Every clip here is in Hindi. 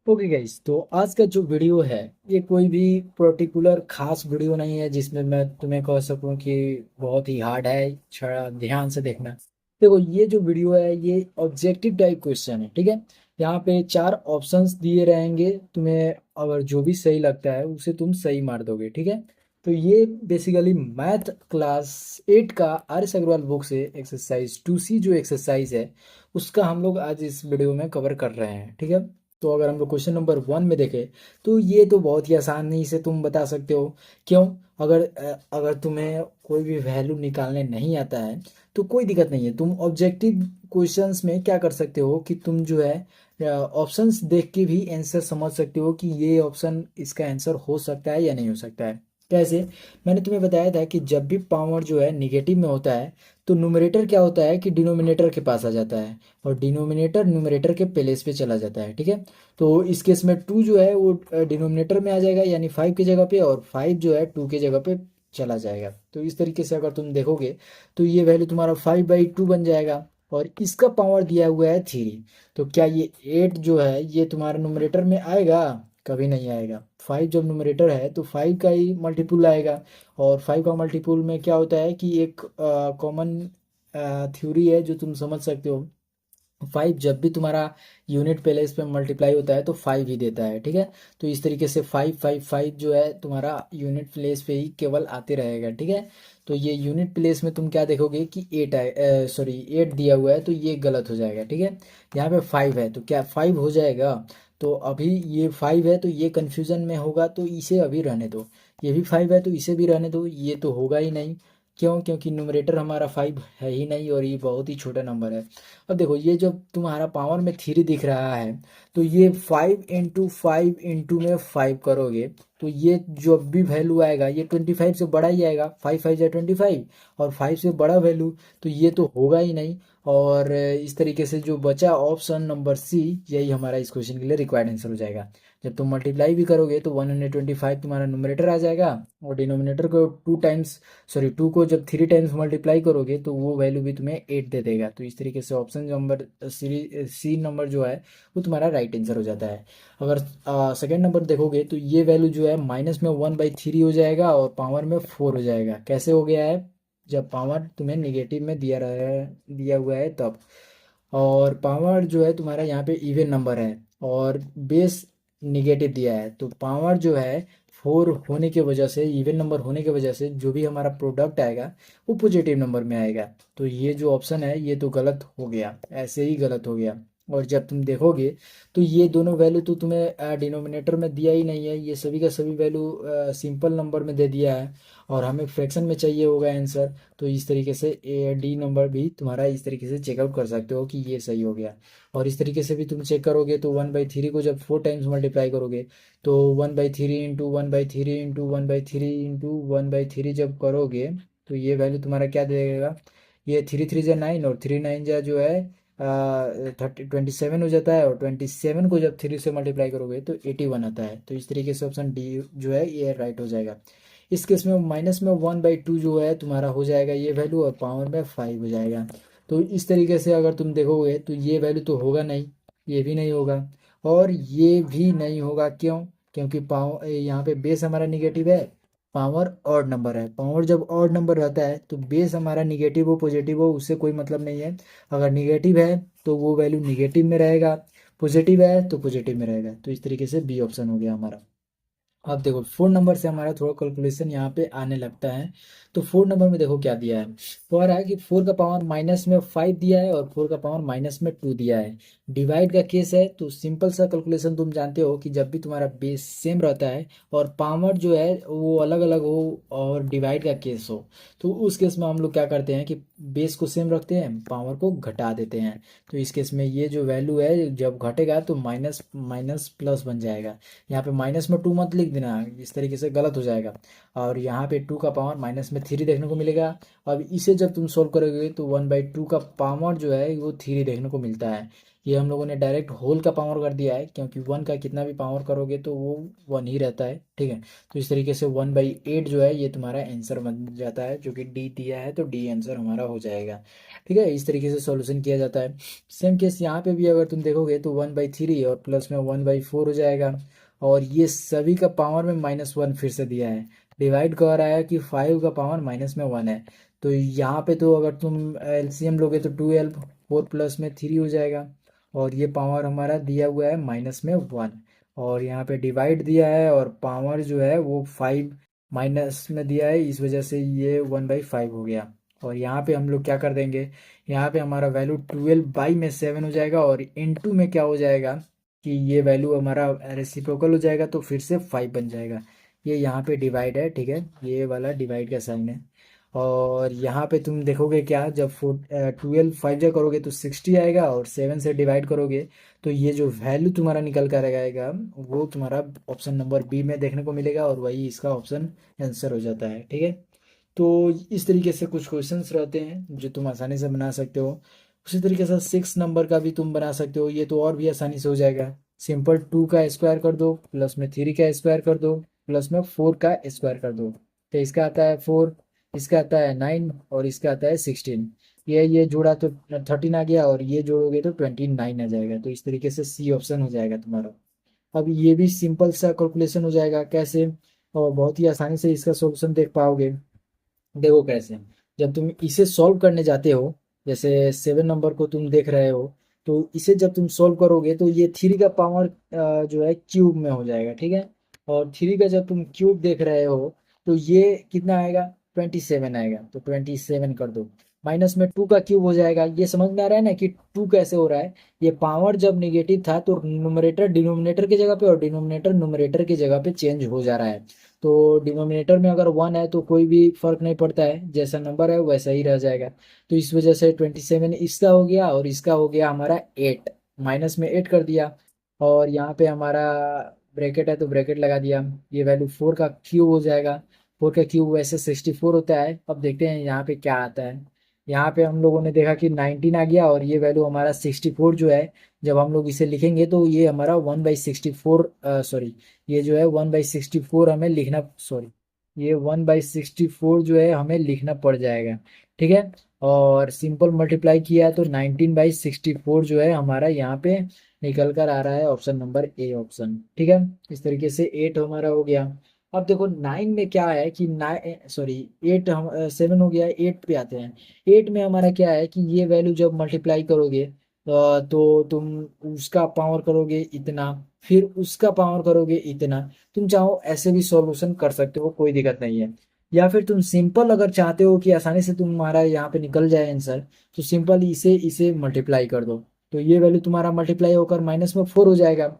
ओके गाइस, तो आज का जो वीडियो है ये कोई भी पर्टिकुलर खास वीडियो नहीं है जिसमें मैं तुम्हें कह सकूं कि बहुत ही हार्ड है। थोड़ा ध्यान से देखना। देखो, ये जो वीडियो है ये ऑब्जेक्टिव टाइप क्वेश्चन है, ठीक है। यहाँ पे चार ऑप्शंस दिए रहेंगे तुम्हें, अगर जो भी सही लगता है उसे तुम सही मार दोगे, ठीक है। तो ये बेसिकली मैथ क्लास 8 का आर एस अग्रवाल बुक से एक्सरसाइज 2C जो एक्सरसाइज है उसका हम लोग आज इस वीडियो में कवर कर रहे हैं, ठीक है। तो अगर हम लोग क्वेश्चन नंबर 1 में देखें तो ये तो बहुत ही आसानी से तुम बता सकते हो। क्यों? अगर तुम्हें कोई भी वैल्यू निकालने नहीं आता है तो कोई दिक्कत नहीं है। तुम ऑब्जेक्टिव क्वेश्चंस में क्या कर सकते हो कि तुम जो है ऑप्शंस देख के भी आंसर समझ सकते हो कि ये ऑप्शन इसका आंसर हो सकता है या नहीं हो सकता है। कैसे? मैंने तुम्हें बताया था कि जब भी पावर जो है निगेटिव में होता है तो न्यूमरेटर क्या होता है कि डिनोमिनेटर के पास आ जाता है और डिनोमिनेटर न्यूमरेटर के प्लेस पे चला जाता है, ठीक है। तो इस केस में 2 जो है वो डिनोमिनेटर में आ जाएगा यानी 5 की जगह पे, और 5 जो है 2 की जगह पे चला जाएगा। तो इस तरीके से अगर तुम देखोगे तो ये वैल्यू तुम्हारा 5/2 बन जाएगा। और इसका पावर दिया हुआ है 3। तो क्या ये 8 जो है ये तुम्हारे न्यूमरेटर में आएगा? कभी नहीं आएगा। 5 जब न्यूमरेटर है तो 5 का ही मल्टीपुल आएगा। और 5 का मल्टीपुल में क्या होता है कि एक कॉमन थ्योरी है जो तुम समझ सकते हो। 5 जब भी तुम्हारा यूनिट प्लेस पे मल्टीप्लाई होता है तो 5 ही देता है, ठीक है। तो इस तरीके से 5 5 5 जो है तुम्हारा यूनिट प्लेस पे ही केवल आते रहेगा, ठीक है। तो ये यूनिट प्लेस में तुम क्या देखोगे कि 8 है, सॉरी 8 दिया हुआ है तो ये गलत हो जाएगा, ठीक है। यहाँ पे 5 है तो क्या 5 हो जाएगा? तो अभी ये 5 है तो ये कन्फ्यूजन में होगा तो इसे अभी रहने दो। ये भी 5 है तो इसे भी रहने दो, ये तो होगा ही नहीं। क्यों? क्योंकि न्यूमरेटर हमारा 5 है ही नहीं और ये बहुत ही छोटा नंबर है। अब देखो, ये जो तुम्हारा पावर में 3 दिख रहा है तो ये 5 इंटू 5 इंटू में 5 करोगे तो ये जो भी वैल्यू आएगा ये 25 से बड़ा ही आएगा। 5 5 जा 25 और 5 से बड़ा वैल्यू तो ये तो होगा ही नहीं। और इस तरीके से जो बचा ऑप्शन नंबर सी, यही हमारा इस क्वेश्चन के लिए रिक्वायर्ड आंसर हो जाएगा। जब तुम मल्टीप्लाई भी करोगे तो 125 तुम्हारा न्यूमरेटर आ जाएगा और डिनोमिनेटर को 2 टाइम्स, सॉरी 2 को जब 3 टाइम्स मल्टीप्लाई करोगे तो वो वैल्यू भी तुम्हें 8 दे देगा। तो इस तरीके से ऑप्शन नंबर सी नंबर जो है वो तुम्हारा राइट आंसर हो जाता है। अगर सेकेंड नंबर देखोगे तो ये वैल्यू जो है माइनस में 1/3 हो जाएगा और पावर में 4 हो जाएगा। कैसे हो गया है? जब पावर तुम्हें निगेटिव में दिया हुआ है तब। और पावर जो है तुम्हारा यहाँ पे इवन नंबर है और बेस निगेटिव दिया है तो पावर जो है 4 होने की वजह से, इवन नंबर होने की वजह से जो भी हमारा प्रोडक्ट आएगा वो पॉजिटिव नंबर में आएगा। तो ये जो ऑप्शन है ये तो गलत हो गया, ऐसे ही गलत हो गया। और जब तुम देखोगे तो ये दोनों वैल्यू तो तुम्हें डिनोमिनेटर में दिया ही नहीं है, ये सभी का सभी वैल्यू सिंपल नंबर में दे दिया है और हमें फ्रैक्शन में चाहिए होगा आंसर। तो इस तरीके से ए डी नंबर भी तुम्हारा इस तरीके से चेकआउट कर सकते हो कि ये सही हो गया। और इस तरीके से भी तुम चेक करोगे तो 1/3 को जब 4 टाइम्स मल्टीप्लाई करोगे तो 1/3 इंटू 1/3 इंटू 1/3 इंटू 1/3 जब करोगे तो ये वैल्यू तुम्हारा क्या देगा? ये 3 3 जा 9 और 3 9 जा जो है 27 हो जाता है। और 27 को जब 3 से मल्टीप्लाई करोगे तो 81 आता है। तो इस तरीके से ऑप्शन डी जो है ये राइट हो जाएगा। इस केस में माइनस में 1/2 जो है तुम्हारा हो जाएगा ये वैल्यू और पावर में 5 हो जाएगा। तो इस तरीके से अगर तुम देखोगे तो ये वैल्यू तो होगा नहीं, ये भी नहीं होगा और ये भी नहीं होगा। क्यों? क्योंकि पावर यहाँ पे बेस हमारा निगेटिव है, पावर ऑड नंबर है। पावर जब ऑड नंबर रहता है तो बेस हमारा निगेटिव हो पॉजिटिव हो उससे कोई मतलब नहीं है। अगर निगेटिव है तो वो वैल्यू निगेटिव में रहेगा, पॉजिटिव है तो पॉजिटिव में रहेगा। तो इस तरीके से बी ऑप्शन हो गया हमारा। अब देखो 4 नंबर से हमारा थोड़ा कैलकुलेशन यहाँ पे आने लगता है। तो 4 नंबर में देखो क्या दिया है। वो आ रहा है कि 4 का पावर माइनस में 5 दिया है और 4 का पावर माइनस में 2 दिया है। डिवाइड का केस है तो सिंपल सा कैलकुलेशन तुम जानते हो कि जब भी तुम्हारा बेस सेम रहता है और पावर जो है वो अलग अलग हो और डिवाइड का केस हो तो उस केस में हम लोग क्या करते हैं कि बेस को सेम रखते हैं, पावर को घटा देते हैं। तो इस केस में ये जो वैल्यू है जब घटेगा तो माइनस माइनस प्लस बन जाएगा। यहाँ पे माइनस में 2 मत लिख देना, इस तरीके से गलत हो जाएगा। और यहाँ पे 2 का पावर माइनस में 3 देखने को मिलेगा। अब इसे जब तुम सोल्व करोगे तो 1/2 का पावर जो है वो 3 देखने को मिलता है। ये हम लोगों ने डायरेक्ट होल का पावर कर दिया है, क्योंकि 1 का कितना भी पावर करोगे तो वो 1 ही रहता है, ठीक है। तो इस तरीके से 1/8 जो है ये तुम्हारा आंसर बन जाता है, जो कि डी दिया है तो डी आंसर हमारा हो जाएगा, ठीक है। इस तरीके से सॉल्यूशन किया जाता है। सेम केस यहाँ पे भी अगर तुम देखोगे तो 1/3 और प्लस में 1/4 हो जाएगा, और ये सभी का पावर में -1 फिर से दिया है। डिवाइड कर रहा है कि 5 का पावर माइनस में 1 है। तो यहाँ पे तो अगर तुम एलसीएम लोगे तो 12, 4 प्लस में 3 हो जाएगा, और ये पावर हमारा दिया हुआ है माइनस में 1, और यहाँ पे डिवाइड दिया है और पावर जो है वो 5 माइनस में दिया है, इस वजह से ये 1/5 हो गया। और यहाँ पे हम लोग क्या कर देंगे, यहाँ पे हमारा वैल्यू 12/7 हो जाएगा, और इनटू में क्या हो जाएगा कि ये वैल्यू हमारा रेसिप्रोकल हो जाएगा तो फिर से 5 बन जाएगा। ये यहाँ पे डिवाइड है, ठीक है, ये वाला डिवाइड का साइन है। और यहाँ पे तुम देखोगे क्या, जब 12 5 जा करोगे तो 60 आएगा, और 7 से डिवाइड करोगे तो ये जो वैल्यू तुम्हारा निकल कर आएगा वो तुम्हारा ऑप्शन नंबर बी में देखने को मिलेगा, और वही इसका ऑप्शन आंसर हो जाता है, ठीक है। तो इस तरीके से कुछ क्वेश्चंस रहते हैं जो तुम आसानी से बना सकते हो। उसी तरीके से 6 नंबर का भी तुम बना सकते हो, ये तो और भी आसानी से हो जाएगा। सिंपल 2 का स्क्वायर कर दो, प्लस में 3 का स्क्वायर कर दो, प्लस में 4 का स्क्वायर कर दो, तो इसका आता है 4, इसका आता है 9, और इसका आता है 16। ये जोड़ा तो 13 आ गया, और ये जोड़ोगे तो 29 आ जाएगा। तो इस तरीके से सी ऑप्शन हो जाएगा तुम्हारा। अब ये भी सिंपल सा कैलकुलेशन हो जाएगा, कैसे, और बहुत ही आसानी से इसका सॉल्यूशन देख पाओगे। देखो कैसे, जब तुम इसे सॉल्व करने जाते हो, जैसे 7 नंबर को तुम देख रहे हो, तो इसे जब तुम सॉल्व करोगे तो ये 3 का पावर जो है क्यूब में हो जाएगा, ठीक है। और 3 का जब तुम क्यूब देख रहे हो तो ये कितना आएगा, 27 आएगा, तो 27 कर दो। माइनस में 2 का क्यूब हो जाएगा। ये समझ में आ रहा है ना कि 2 कैसे हो रहा है। ये पावर जब निगेटिव था तो न्यूमरेटर डिनोमिनेटर की जगह पे और डिनोमिनेटर न्यूमरेटर की जगह पे चेंज हो जा रहा है। तो डिनोमिनेटर में अगर 1 है तो कोई भी फर्क नहीं पड़ता है, जैसा नंबर है वैसा ही रह जाएगा। तो इस वजह से 27 इसका हो गया, और इसका हो गया हमारा 8, माइनस में 8 कर दिया। और यहाँ पे हमारा ब्रैकेट है तो ब्रैकेट लगा दिया। ये वैल्यू 4 का क्यूब हो जाएगा। 4 का क्यूब वैसे 64 होता है। अब देखते हैं यहाँ पे क्या आता है। यहाँ पे हम लोगों ने देखा कि 19 आ गया, और ये वैल्यू हमारा 64 जो है, जब हम लोग इसे लिखेंगे तो ये हमारा 1/64, सॉरी, ये जो है 1/64 हमें लिखना, सॉरी, ये 1/64 जो है हमें लिखना पड़ जाएगा, ठीक है। और सिंपल मल्टीप्लाई किया है तो 19/64 जो है हमारा यहाँ पे निकल कर आ रहा है, ऑप्शन नंबर ए ऑप्शन, ठीक है। इस तरीके से 8 हमारा हो गया। अब देखो 9 में क्या है कि 9, सॉरी, 8 हम 7 हो गया, 8 पे आते हैं। 8 में हमारा क्या है कि ये वैल्यू जब मल्टीप्लाई करोगे तो तुम उसका पावर करोगे इतना, फिर उसका पावर करोगे इतना। तुम चाहो ऐसे भी सॉल्यूशन कर सकते हो, कोई दिक्कत नहीं है। या फिर तुम सिंपल अगर चाहते हो कि आसानी से तुम्हारा यहाँ पे निकल जाए आंसर, तो सिंपल इसे इसे मल्टीप्लाई कर दो। तो ये वैल्यू तुम्हारा मल्टीप्लाई होकर माइनस में 4 हो जाएगा,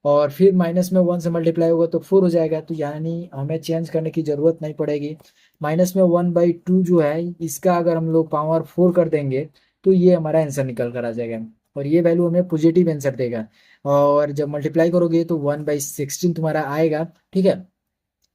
और फिर माइनस में 1 से मल्टीप्लाई होगा तो 4 हो जाएगा। तो यानी हमें चेंज करने की ज़रूरत नहीं पड़ेगी। माइनस में 1/2 जो है, इसका अगर हम लोग पावर 4 कर देंगे तो ये हमारा आंसर निकल कर आ जाएगा, और ये वैल्यू हमें पॉजिटिव आंसर देगा। और जब मल्टीप्लाई करोगे तो 1/16 तुम्हारा आएगा, ठीक है।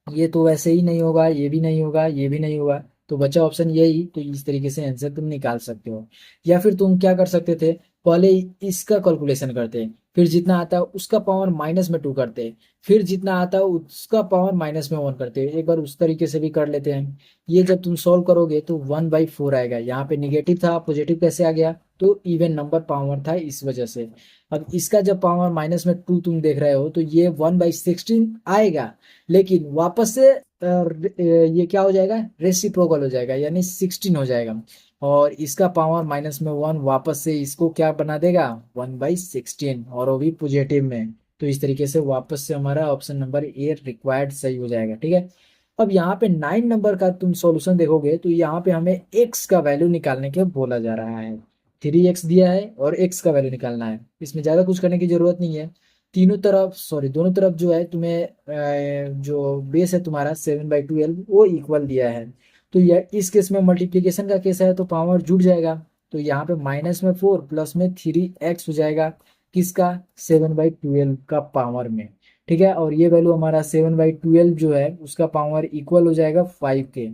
ये तो वैसे ही नहीं होगा, ये भी नहीं होगा, ये भी नहीं होगा, तो बचा ऑप्शन यही। तो इस तरीके से आंसर तुम निकाल सकते हो। या फिर तुम क्या कर सकते थे, पहले इसका कैलकुलेशन करते, फिर जितना आता है उसका पावर माइनस में 2 करते, फिर जितना आता है उसका पावर माइनस में 1 करते। एक बार उस तरीके से भी कर लेते हैं। ये जब तुम सॉल्व करोगे तो 1/4 आएगा। यहाँ पे निगेटिव था, पॉजिटिव कैसे आ गया, तो इवन नंबर पावर था इस वजह से। अब इसका जब पावर माइनस में 2 तुम देख रहे हो तो ये 1/16 आएगा, लेकिन वापस से ये क्या हो जाएगा, रेसिप्रोकल हो जाएगा, यानी 16 हो जाएगा। और इसका पावर माइनस में 1 वापस से इसको क्या बना देगा, 1/16, और वो भी पॉजिटिव में। तो इस तरीके से वापस से हमारा ऑप्शन नंबर ए रिक्वायर्ड सही हो जाएगा, ठीक है। अब यहाँ पे 9 नंबर का तुम सॉल्यूशन देखोगे तो यहाँ पे हमें एक्स का वैल्यू निकालने के बोला जा रहा है। 3x दिया है और एक्स का वैल्यू निकालना है। इसमें ज़्यादा कुछ करने की जरूरत नहीं है। तीनों तरफ, सॉरी, दोनों तरफ जो है तुम्हें जो बेस है तुम्हारा 7/12 वो इक्वल दिया है। तो यह इस केस में मल्टीप्लीकेशन का केस है तो पावर जुड़ जाएगा। तो यहाँ पे माइनस में 4 प्लस में 3x हो जाएगा, किसका, 7/12 का पावर में, ठीक है। और ये वैल्यू हमारा 7/12 जो है उसका पावर इक्वल हो जाएगा 5 के,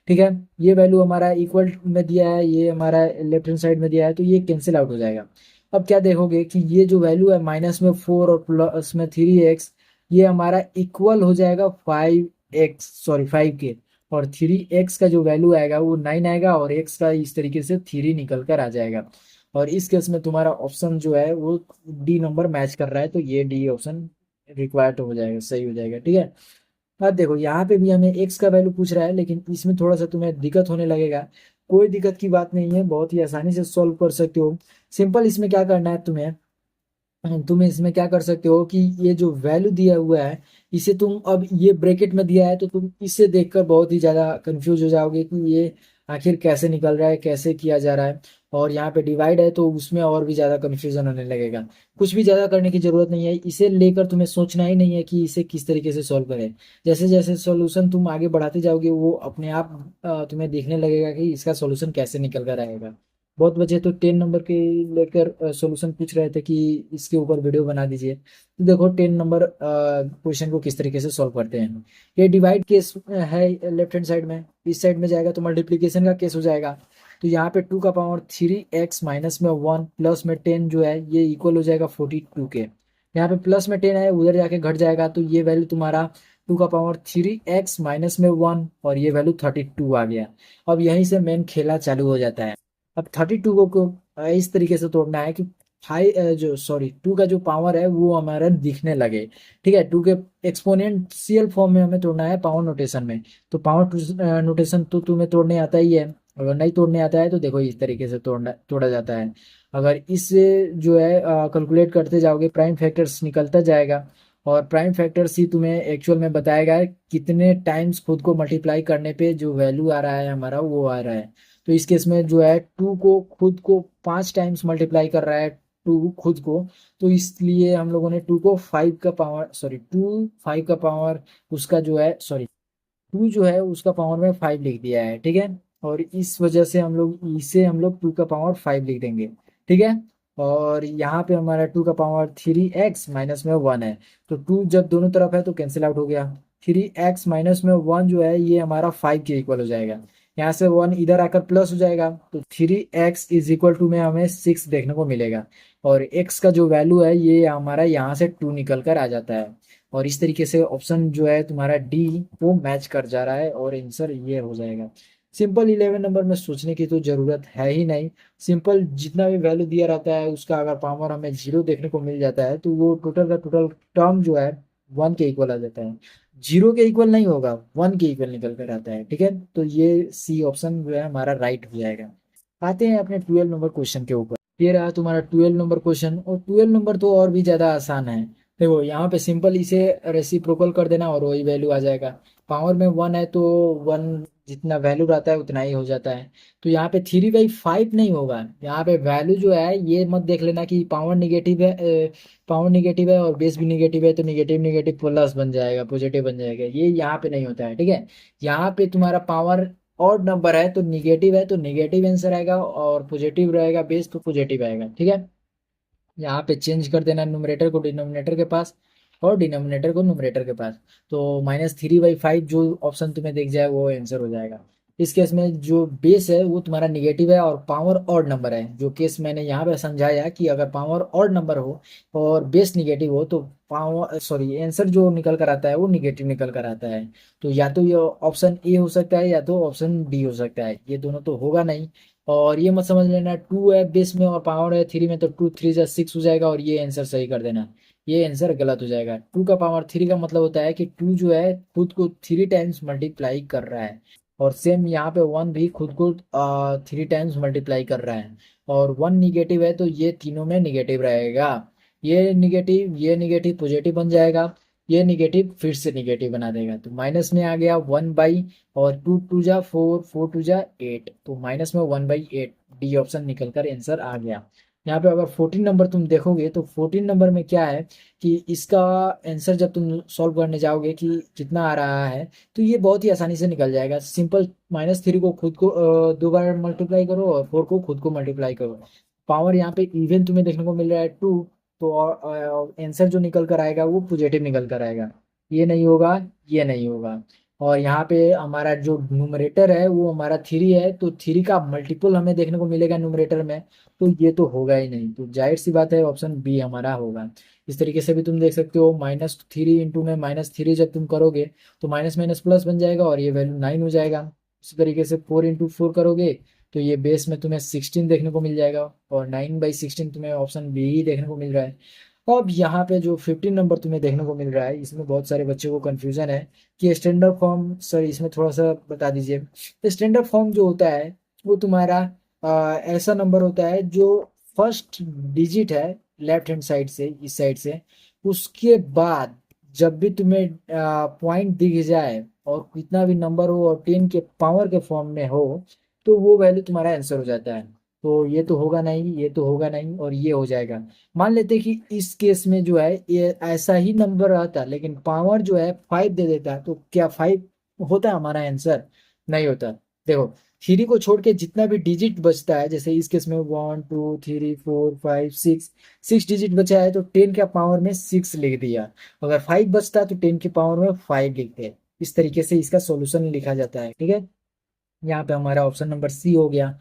ठीक है। ये वैल्यू हमारा इक्वल में दिया है, ये हमारा लेफ्ट हैंड साइड में दिया है, तो ये कैंसिल आउट हो जाएगा। अब क्या देखोगे कि ये जो वैल्यू है माइनस में 4 और प्लस में 3x, ये हमारा इक्वल हो जाएगा 5 के। और 3x का जो वैल्यू आएगा वो 9 आएगा, और x का इस तरीके से 3 निकल कर आ जाएगा। और इस केस में तुम्हारा ऑप्शन जो है वो डी नंबर मैच कर रहा है, तो ये डी ऑप्शन रिक्वायर्ड हो जाएगा, सही हो जाएगा। ठीक है, अब देखो यहाँ पे भी हमें x का वैल्यू पूछ रहा है, लेकिन इसमें थोड़ा सा तुम्हें दिक्कत होने लगेगा। कोई दिक्कत की बात नहीं है, बहुत ही आसानी से सॉल्व कर सकते हो। सिंपल इसमें क्या करना है तुम्हें, तुम इसमें क्या कर सकते हो कि ये जो वैल्यू दिया हुआ है, इसे तुम, अब ये ब्रैकेट में दिया है तो तुम इसे देखकर बहुत ही ज़्यादा कंफ्यूज हो जाओगे कि ये आखिर कैसे निकल रहा है, कैसे किया जा रहा है। और यहाँ पे डिवाइड है तो उसमें और भी ज़्यादा कंफ्यूजन होने लगेगा। कुछ भी ज़्यादा करने की ज़रूरत नहीं है, इसे लेकर तुम्हें सोचना ही नहीं है कि इसे किस तरीके से सॉल्व करें। जैसे जैसे सॉल्यूशन तुम आगे बढ़ाते जाओगे वो अपने आप तुम्हें दिखने लगेगा कि इसका सॉल्यूशन कैसे निकल कर आएगा। बहुत बच्चे तो 10 नंबर के लेकर सॉल्यूशन पूछ रहे थे कि इसके ऊपर वीडियो बना दीजिए। तो देखो 10 नंबर क्वेश्चन को किस तरीके से सॉल्व करते हैं। ये डिवाइड केस है लेफ्ट हैंड साइड में, इस साइड में जाएगा तो मल्टीप्लीकेशन का केस हो जाएगा। तो यहाँ पे 2 का पावर 3x माइनस में 1 प्लस में 10 जो है ये इक्वल हो जाएगा 42 के। यहाँ पे प्लस में 10 है, उधर जाके घट जाएगा, तो ये वैल्यू तुम्हारा 2 का पावर 3x माइनस में 1, और ये वैल्यू 32 आ गया। अब यहीं से मेन खेला चालू हो जाता है। अब 32 को इस तरीके से तोड़ना है कि फाइव जो सॉरी 2 का जो पावर है वो हमारा दिखने लगे। ठीक है, 2 के एक्सपोनेंशियल फॉर्म में हमें तोड़ना है, पावर नोटेशन में। तो पावर नोटेशन तो तुम्हें तोड़ने आता ही है, अगर नहीं तोड़ने आता है तो देखो इस तरीके से तोड़ा जाता है। अगर इससे जो है कैलकुलेट करते जाओगे प्राइम फैक्टर्स निकलता जाएगा, और प्राइम फैक्टर्स ही तुम्हें एक्चुअल में बताएगा कितने टाइम्स खुद को मल्टीप्लाई करने पे जो वैल्यू आ रहा है हमारा वो आ रहा है। तो इस केस में जो है 2 को खुद को 5 टाइम्स मल्टीप्लाई कर रहा है, 2 खुद को। तो इसलिए हम लोगों ने 2 को 5 का पावर सॉरी 2 5 का पावर उसका जो है सॉरी 2 जो है उसका पावर में 5 लिख दिया है। ठीक है, और इस वजह से हम लोग 2 का पावर 5 लिख देंगे। ठीक है, और यहाँ पे हमारा 2 का पावर 3x माइनस में 1 है, तो 2 जब दोनों तरफ है तो कैंसिल आउट हो गया। 3x माइनस में 1 जो है ये हमारा 5 के इक्वल हो जाएगा। यहाँ से 1 इधर आकर प्लस हो जाएगा, तो 3x इज इक्वल टू में हमें 6 देखने को मिलेगा। और x का जो वैल्यू है ये हमारा यहाँ से 2 निकल कर आ जाता है। और इस तरीके से ऑप्शन जो है तुम्हारा डी वो मैच कर जा रहा है, और आंसर ये हो जाएगा। सिंपल 11 नंबर में सोचने की तो जरूरत है ही नहीं। सिंपल जितना भी वैल्यू दिया रहता है उसका अगर पावर हमें 0 देखने को मिल जाता है तो वो टोटल का टोटल टर्म जो है 1 के इक्वल आ जाता है। 0 के इक्वल नहीं होगा, 1 के इक्वल निकल कर आता है। ठीक है, तो ये सी ऑप्शन जो है हमारा राइट हो जाएगा। आते हैं अपने 12 नंबर क्वेश्चन के ऊपर। ये रहा तुम्हारा 12 नंबर क्वेश्चन, और 12 नंबर तो और भी ज्यादा आसान है। देखो यहाँ पे सिंपल इसे रेसिप्रोकल कर देना और वही वैल्यू आ जाएगा। पावर में 1 है तो 1 जितना वैल्यू रहता है उतना ही हो जाता है। तो यहाँ पे 3/5 नहीं होगा, यहाँ पे वैल्यू जो है ये मत देख लेना कि पावर निगेटिव है, पावर निगेटिव है और बेस भी निगेटिव है तो निगेटिव निगेटिव प्लस बन जाएगा, पॉजिटिव बन जाएगा, ये यहाँ पे नहीं होता है। ठीक है, यहाँ पे तुम्हारा पावर ऑड नंबर है तो निगेटिव आंसर आएगा, और पॉजिटिव रहेगा बेस तो पॉजिटिव आएगा। ठीक है, यहाँ पे चेंज कर देना न्यूमरेटर को डिनोमिनेटर के पास और डिनोमिनेटर को न्यूमरेटर के पास। तो -3/5 जो ऑप्शन तुम्हें दिख जाए वो आंसर हो जाएगा। इस केस में जो बेस है वो तुम्हारा निगेटिव है और पावर ऑड नंबर है। जो केस मैंने यहाँ पे समझाया कि अगर पावर ऑड नंबर हो और बेस निगेटिव हो तो पावर सॉरी आंसर जो निकल कर आता है वो निगेटिव निकल कर आता है। तो या तो ये ऑप्शन ए हो सकता है या तो ऑप्शन डी हो सकता है, ये दोनों तो होगा नहीं। और ये मत समझ लेना 2 है बेस में और पावर है 3 में तो 2 3 जा 6 हो जाएगा और ये आंसर सही कर देना, ये आंसर गलत हो जाएगा। 2 का पावर 3 का मतलब होता है कि 2 जो है खुद को 3 टाइम्स मल्टीप्लाई कर रहा है, और सेम यहाँ पे 1 भी खुद को 3 टाइम्स मल्टीप्लाई कर रहा है। और 1 निगेटिव है तो ये तीनों में निगेटिव रहेगा, ये निगेटिव पॉजिटिव बन जाएगा, ये निगेटिव फिर से निगेटिव बना देगा, तो माइनस में आ गया 1/, और 2 2 जा 4 4 2 जा 8, तो माइनस में 1/8। डी ऑप्शन निकल कर आंसर आ गया। यहाँ पे अगर 14 नंबर तुम देखोगे तो 14 नंबर में क्या है कि इसका आंसर जब तुम सॉल्व करने जाओगे कि कितना आ रहा है, तो ये बहुत ही आसानी से निकल जाएगा। सिंपल -3 को खुद को 2 बार मल्टीप्लाई करो और 4 को खुद को मल्टीप्लाई करो। पावर यहाँ पे इवन तुम्हें देखने को मिल रहा है 2, तो आंसर जो निकल कर आएगा वो पॉजिटिव निकल कर आएगा, ये नहीं होगा, ये नहीं होगा। और यहाँ पे हमारा जो न्यूमरेटर है वो हमारा 3 है, तो 3 का मल्टीपल हमें देखने को मिलेगा न्यूमरेटर में, तो ये तो होगा ही नहीं, तो जाहिर सी बात है ऑप्शन बी हमारा होगा। इस तरीके से भी तुम देख सकते हो, -3 इंटू में -3 जब तुम करोगे तो माइनस माइनस प्लस बन जाएगा और ये वैल्यू 9 हो जाएगा। उसी तरीके से 4 इंटू 4 करोगे तो ये बेस में तुम्हें 16 देखने को मिल जाएगा, और 9/16 तुम्हें ऑप्शन बी ही देखने को मिल रहा है। अब यहाँ पे जो 15 नंबर तुम्हें देखने को मिल रहा है, इसमें बहुत सारे बच्चों को कंफ्यूजन है कि स्टैंडर्ड फॉर्म, सर इसमें थोड़ा सा बता दीजिए। तो स्टैंडर्ड फॉर्म जो होता है वो तुम्हारा ऐसा नंबर होता है जो फर्स्ट डिजिट है लेफ्ट हैंड साइड से, इस साइड से, उसके बाद जब भी तुम्हें पॉइंट दिख जाए और कितना भी नंबर हो और 10 के पावर के फॉर्म में हो, तो वो वैल्यू तुम्हारा आंसर हो जाता है। तो ये तो होगा नहीं, ये तो होगा नहीं, और ये हो जाएगा। मान लेते हैं कि इस केस में जो है ये ऐसा ही नंबर रहता लेकिन पावर जो है 5 दे देता, तो क्या 5 होता हमारा आंसर? नहीं होता। देखो, 3 को छोड़ के जितना भी डिजिट बचता है, जैसे इस केस में 1 2 3 4 5 6, 6 डिजिट बचा है तो 10 का पावर में 6 लिख दिया। अगर 5 बचता तो 10 के पावर में 5 लिखते। इस तरीके से इसका सॉल्यूशन लिखा जाता है, ठीक है। यहाँ पे हमारा ऑप्शन नंबर सी हो गया।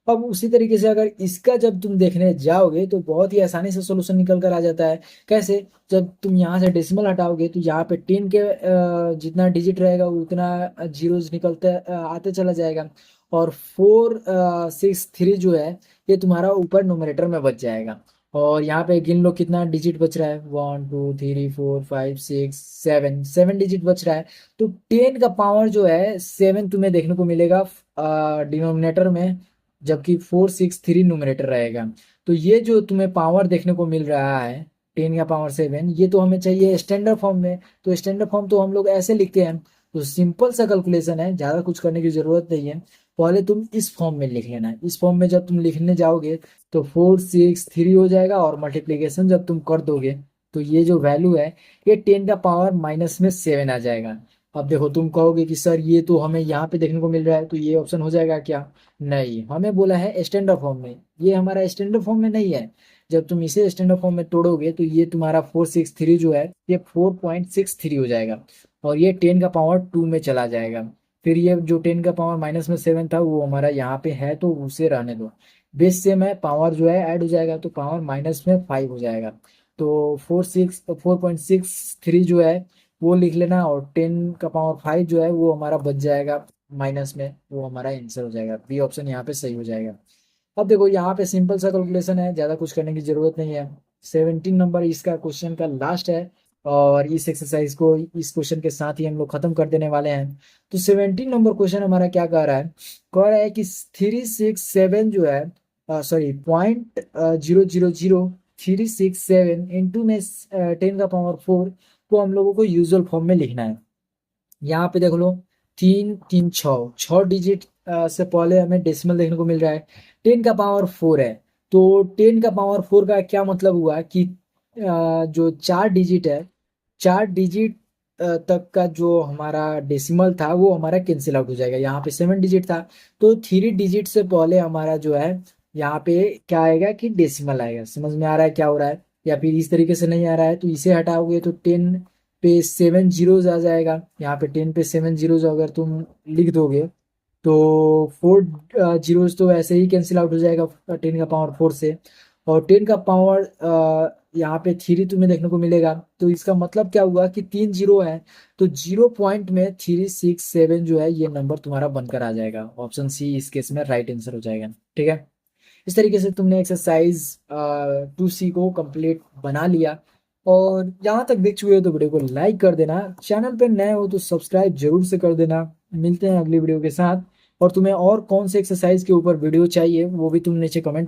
अब उसी तरीके से अगर इसका जब तुम देखने जाओगे तो बहुत ही आसानी से सॉल्यूशन निकल कर आ जाता है। कैसे? जब तुम यहाँ से डेसिमल हटाओगे तो यहाँ पे 10 के जितना डिजिट रहेगा उतना जीरोज निकलते आते चला जाएगा, और 4 6 3 जो है ये तुम्हारा ऊपर नोमिनेटर में बच जाएगा। और यहाँ पे गिन लो कितना डिजिट बच रहा है, 1 2 3 4 5 6 7, 7 डिजिट बच रहा है। तो 10 का पावर जो है 7 तुम्हें देखने को मिलेगा डिनोमिनेटर में, जबकि 4 6 3 न्यूमरेटर रहेगा। तो ये जो तुम्हें पावर देखने को मिल रहा है 10 का पावर 7, ये तो हमें चाहिए स्टैंडर्ड फॉर्म में। तो स्टैंडर्ड फॉर्म तो हम लोग ऐसे लिखते हैं। तो सिंपल सा कैलकुलेशन है, ज़्यादा कुछ करने की ज़रूरत नहीं है। पहले तुम इस फॉर्म में लिख लेना। इस फॉर्म में जब तुम लिखने जाओगे तो 4 6 3 हो जाएगा, और मल्टीप्लीकेशन जब तुम कर दोगे तो ये जो वैल्यू है ये 10 का पावर माइनस में 7 आ जाएगा। अब देखो, तुम कहोगे कि सर ये तो हमें यहाँ पे देखने को मिल रहा है, तो ये ऑप्शन हो जाएगा क्या? नहीं, हमें बोला है स्टैंडर्ड फॉर्म में, ये हमारा स्टैंडर्ड फॉर्म में नहीं है। जब तुम इसे स्टैंडर्ड फॉर्म में तोड़ोगे तो ये तुम्हारा 4 6 3 जो है ये 4.63 हो जाएगा, और ये 10 का पावर 2 में चला जाएगा। फिर ये जो 10 का पावर माइनस में 7 था वो हमारा यहाँ पे है, तो उसे रहने दो। बेस से में पावर जो है ऐड हो जाएगा, तो पावर माइनस में 5 हो जाएगा। तो 4.63 जो है वो लिख लेना, और 10 का पावर 5 जो है वो हमारा बच जाएगा माइनस में, वो हमारा आंसर हो जाएगा। बी ऑप्शन यहाँ पे सही हो जाएगा। अब देखो, यहाँ पे सिंपल सा कैलकुलेशन है, ज़्यादा कुछ करने की जरूरत नहीं है। 17 नंबर इसका क्वेश्चन का लास्ट है, और इस एक्सरसाइज को इस क्वेश्चन के साथ ही हम लोग खत्म कर देने वाले हैं। तो 17 नंबर क्वेश्चन हमारा क्या कह रहा है कि 3 6 7 जो है, सॉरी, 0.000367 इंटू में 10 का पावर 4 को हम लोगों को यूजुअल फॉर्म में लिखना है। यहाँ पे देख लो, 3 3 6 डिजिट से पहले हमें डेसिमल देखने को मिल रहा है। 10 का पावर 4 है, तो 10 का पावर 4 का क्या मतलब हुआ कि जो 4 डिजिट है, 4 डिजिट तक का जो हमारा डेसिमल था वो हमारा कैंसिल आउट हो जाएगा। यहाँ पे 7 डिजिट था, तो 3 डिजिट से पहले हमारा जो है यहाँ पे क्या आएगा कि डेसिमल आएगा। समझ में आ रहा है क्या हो रहा है? या फिर इस तरीके से नहीं आ रहा है तो इसे हटाओगे तो 10 पे 7 जीरोज आ जाएगा। यहाँ पे 10 पे 7 जीरोज अगर तुम लिख दोगे तो 4 जीरोज तो ऐसे ही कैंसिल आउट हो जाएगा 10 का पावर 4 से। और 10 का पावर यहाँ पे 3 तुम्हें देखने को मिलेगा, तो इसका मतलब क्या हुआ कि 3 जीरो है, तो 0 पॉइंट में 3 6 7 जो है ये नंबर तुम्हारा बनकर आ जाएगा। ऑप्शन सी इस केस में राइट आंसर हो जाएगा, ठीक है। इस तरीके से तुमने एक्सरसाइज 2C को कंप्लीट बना लिया। और यहाँ तक देख चुके हो तो वीडियो को लाइक कर देना, चैनल पे नए हो तो सब्सक्राइब जरूर से कर देना। मिलते हैं अगली वीडियो के साथ। और तुम्हें और कौन से एक्सरसाइज के ऊपर वीडियो चाहिए वो भी तुम नीचे कमेंट